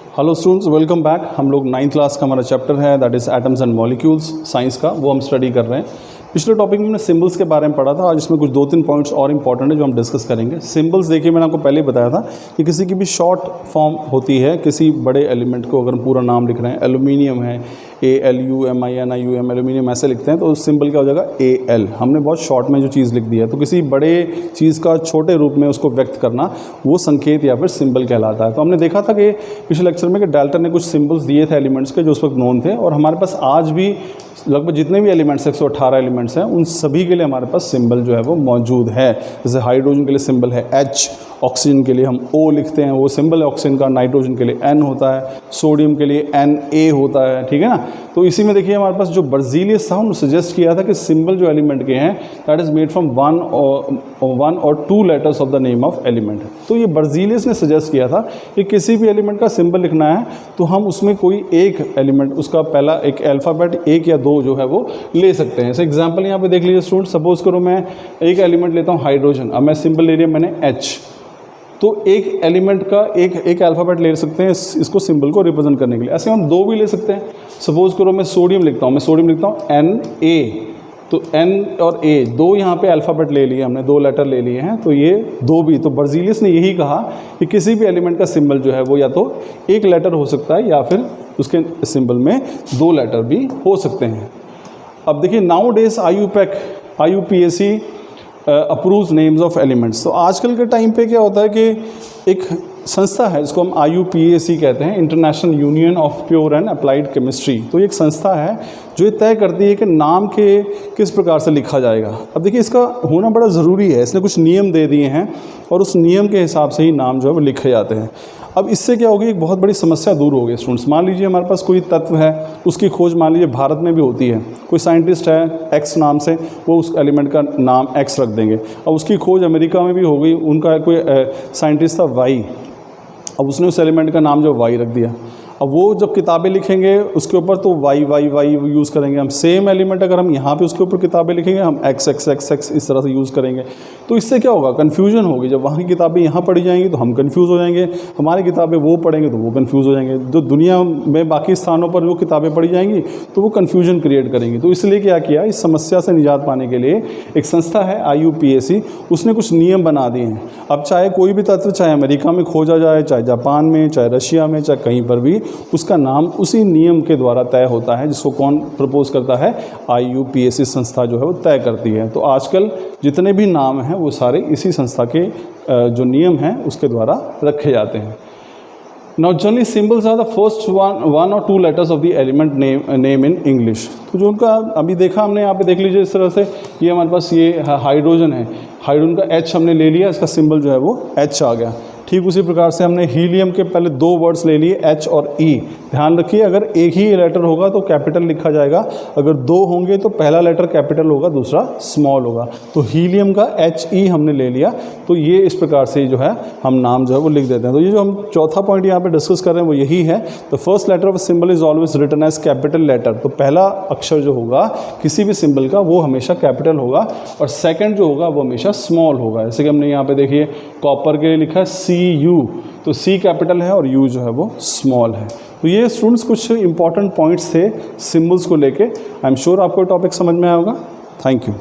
Hello students, welcome back. हम लोग 9th class का हमारा चैप्टर है that is atoms and molecules science का, वो हम स्टडी कर रहे हैं। पिछले टॉपिक में हमने सिंबल्स के बारे में पढ़ा था। आज इसमें कुछ 2-3 पॉइंट्स और इंपॉर्टेंट है जो हम डिस्कस करेंगे। सिंबल्स देखिए, मैंने आपको पहले ही बताया था कि किसी की भी शॉर्ट फॉर्म होती है किसी बड़े एलिमेंट को। अगर हम पूरा नाम लिख रहे हैं, एल्यूमिनियम है ALUMINIUM, एल्यूमिनियम ऐसे लिखते हैं तो उस सिंबल क्या हो जाएगा AL। हमने बहुत शॉर्ट में जो चीज़ लिख दी है, तो किसी बड़े चीज़ का छोटे रूप में उसको व्यक्त करना वो संकेत या फिर सिंबल कहलाता है। तो हमने देखा था कि पिछले लेक्चर में कि डाल्टन ने कुछ सिंबल्स दिए थे एलिमेंट्स के जो उस वक्त नोन थे, और हमारे पास आज भी लगभग जितने भी एलिमेंट्स 118 एलिमेंट्स हैं उन सभी के लिए हमारे पास सिंबल जो है वो मौजूद है। जैसे हाइड्रोजन के लिए सिंबल है H, ऑक्सीजन के लिए हम O लिखते हैं, वो सिंबल है ऑक्सीजन का। नाइट्रोजन के लिए N होता है, सोडियम के लिए Na होता है, ठीक है ना। तो इसी में देखिए हमारे पास जो बर्जीलियस था उन्होंने सजेस्ट किया था कि सिंबल जो एलिमेंट के हैं that is made from one और two letters of the name of element. तो ये बर्जीलियस ने सजेस्ट किया था कि किसी भी एलिमेंट का सिंबल लिखना है तो हम उसमें कोई एक एलिमेंट, उसका पहला एक अल्फ़ाबेट, एक या दो जो है वो ले सकते हैं। जैसे एग्जाम्पल यहाँ पे देख लीजिए स्टूडेंट, सपोज करो मैं एक एलिमेंट लेता हूँ हाइड्रोजन। अब मैं सिंबल ले लिया मैंने H, तो एक एलिमेंट का एक अल्फ़ाबेट ले सकते हैं इसको सिंबल को रिप्रेजेंट करने के लिए। ऐसे हम दो भी ले सकते हैं। सपोज करो मैं सोडियम लिखता हूँ, Na, तो N और A दो यहाँ पे अल्फ़ाबेट ले लिए हमने, दो लेटर ले लिए हैं, तो ये दो भी। तो बर्जीलियस ने यही कहा कि किसी भी एलिमेंट का सिंबल जो है वो या तो एक लेटर हो सकता है या फिर उसके सिंबल में दो लेटर भी हो सकते हैं। अब देखिए now days IUPAC approves names of elements. तो आजकल के टाइम पे क्या होता है कि एक संस्था है जिसको हम IUPAC कहते हैं, international union of pure and applied chemistry. तो ये एक संस्था है जो ये तय करती है कि नाम के किस प्रकार से लिखा जाएगा। अब देखिए इसका होना बड़ा ज़रूरी है, इसने कुछ नियम दे दिए हैं और उस नियम के हिसाब से ही नाम जो है वो लिखे जाते हैं। अब इससे क्या होगी, एक बहुत बड़ी समस्या दूर हो गई स्टूडेंट्स। मान लीजिए हमारे पास कोई तत्व है, उसकी खोज मान लीजिए भारत में भी होती है। कोई साइंटिस्ट है X नाम से, वो उस एलिमेंट का नाम X रख देंगे। अब उसकी खोज अमेरिका में भी हो गई, उनका कोई साइंटिस्ट था Y, अब उसने उस एलिमेंट का नाम जो Y रख दिया। अब वो जब किताबें लिखेंगे उसके ऊपर तो Y यूज़ करेंगे हम। सेम एलिमेंट अगर हम यहाँ पे उसके ऊपर किताबें लिखेंगे हम X इस तरह से यूज़ करेंगे। तो इससे क्या होगा, कन्फ्यूजन होगी। जब वहाँ की किताबें यहाँ पढ़ी जाएंगी तो हम कंफ्यूज हो जाएंगे, हमारी किताबें वो पढ़ेंगे तो वो कंफ्यूज हो जाएंगे, जो दुनिया में बाकी स्थानों पर वो किताबें पढ़ी जाएंगी तो वो कन्फ्यूजन क्रिएट करेंगी। तो इसलिए क्या किया, इस समस्या से निजात पाने के लिए एक संस्था है IUPAC, उसने कुछ नियम बना दिए हैं। अब चाहे कोई भी तत्व, चाहे अमेरिका में खोजा जाए, चाहे जापान में, चाहे रशिया में, चाहे कहीं पर भी, उसका नाम उसी नियम के द्वारा तय होता है जिसको कौन प्रपोज करता है, IUPAC संस्था जो है वो तय करती है। तो आजकल जितने भी नाम हैं वो सारे इसी संस्था के जो नियम हैं उसके द्वारा रखे जाते हैं। Now generally symbols are the first one or two letters of the element name in English। तो जो उनका अभी देखा हमने, यहाँ पे देख लीजिए इस तरह से, ये हमारे पास ये हाइड्रोजन है, हाइड्रोजन का H हमने ले लिया, इसका सिंबल जो है वो H आ गया। ठीक उसी प्रकार से हमने हीलियम के पहले दो वर्ड्स ले लिए H और E। ध्यान रखिए अगर एक ही लेटर होगा तो कैपिटल लिखा जाएगा, अगर दो होंगे तो पहला लेटर कैपिटल होगा, दूसरा स्मॉल होगा। तो हीलियम का HE हमने ले लिया। तो ये इस प्रकार से जो है हम नाम जो है वो लिख देते हैं। तो ये जो हम चौथा पॉइंट यहाँ पे डिस्कस कर रहे हैं वो यही है, the first letter of symbol is always written as capital letter. तो पहला अक्षर जो होगा किसी भी सिंबल का वो हमेशा कैपिटल होगा और सेकेंड जो होगा वो हमेशा स्मॉल होगा। जैसे कि हमने यहाँ पे देखिए कॉपर के लिए लिखा है CU, तो C कैपिटल है और U जो है वो स्मॉल है। तो ये स्टूडेंट्स कुछ इंपॉर्टेंट पॉइंट्स थे सिंबल्स को लेके। आई एम श्योर आपको टॉपिक समझ में आया होगा। Thank you.